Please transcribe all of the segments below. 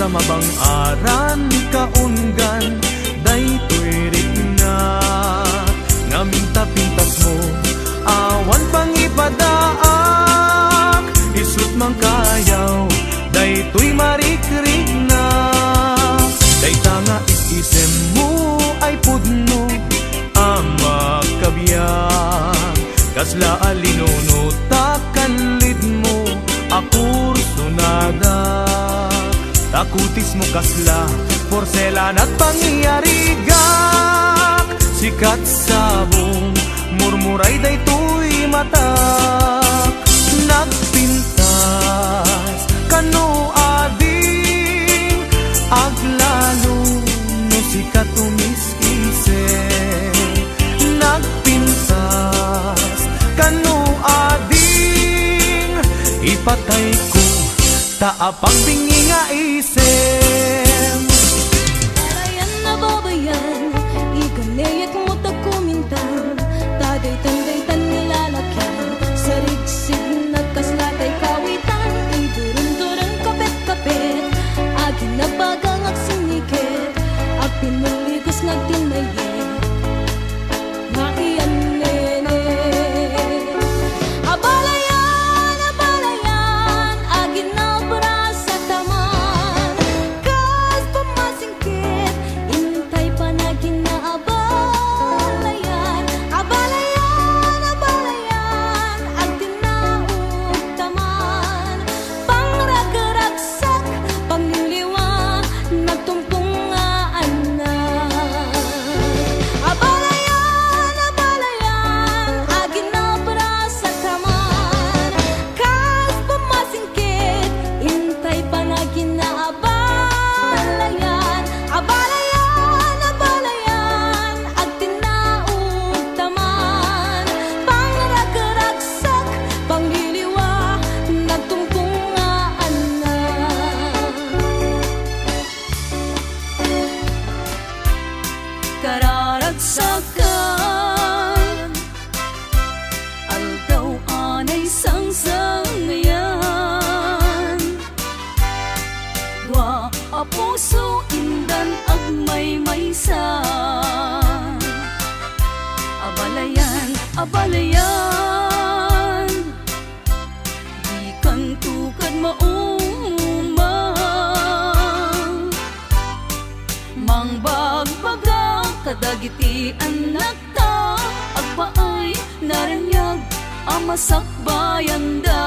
Sa mabang aran kaunggan daytoy rigna ngaminta pintas mo awan pang ipadaak isut mang kayaw daytoy marikrigna dayta nga isisem mo ay pudno ama kabiyang kasla alinuno takanlid mo akur sunada takutis mo kasla, porselan at pangyarigak sikat sabong, murmuray daytoy matak nagpintas, kano ading aglalo, no sikat umiskise nagpintas, kano ading ipatay ko taapang bingi nga isem Arayan na babayan iganayat mo tagkumintan taday-tanday-tan nilalakyan sa rigsig na kalisan. Abalayan, abalayan, di kan tukad maumang. Mangbagbaga kadagiti anak ta, agpaay naranyag amasakbayan da.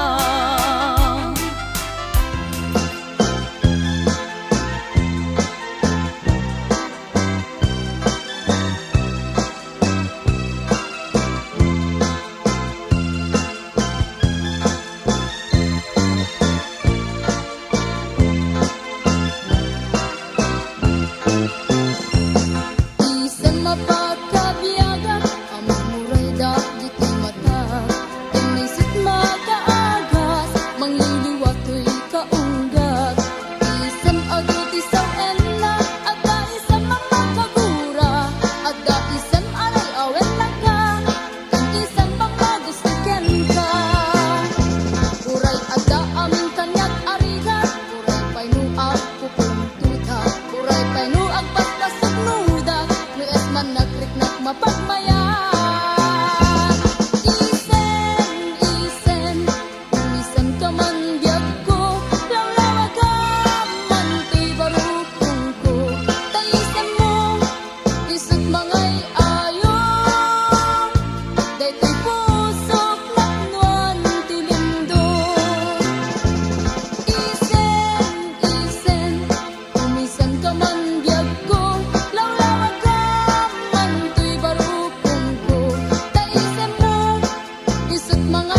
Isan mapagkabiyaga, amang muray da giti mata. Tinisit makaagas, mangliliwatoy kaunggat. Isan aguti sa enla, agda isan mamagagura. Agda isan aray awen laga, kan isan pamagustiken ka. Uray agda aming kanyak arigat, uray pay nu pupung tuta. Uray pay nu agpasta sugnuda, nu esman nagriknak mapagmayan. Isen, isen, umisan ka man biyag ko, lawlawa ka man to'y barukong ko. Taisen mo, isut mangay ayo, daytoy pusok laknuan tilindo. Isen, isen, umisan ka man biyag ko, lawlawa ka man to'y barukong ko. Taisen mo, isut mga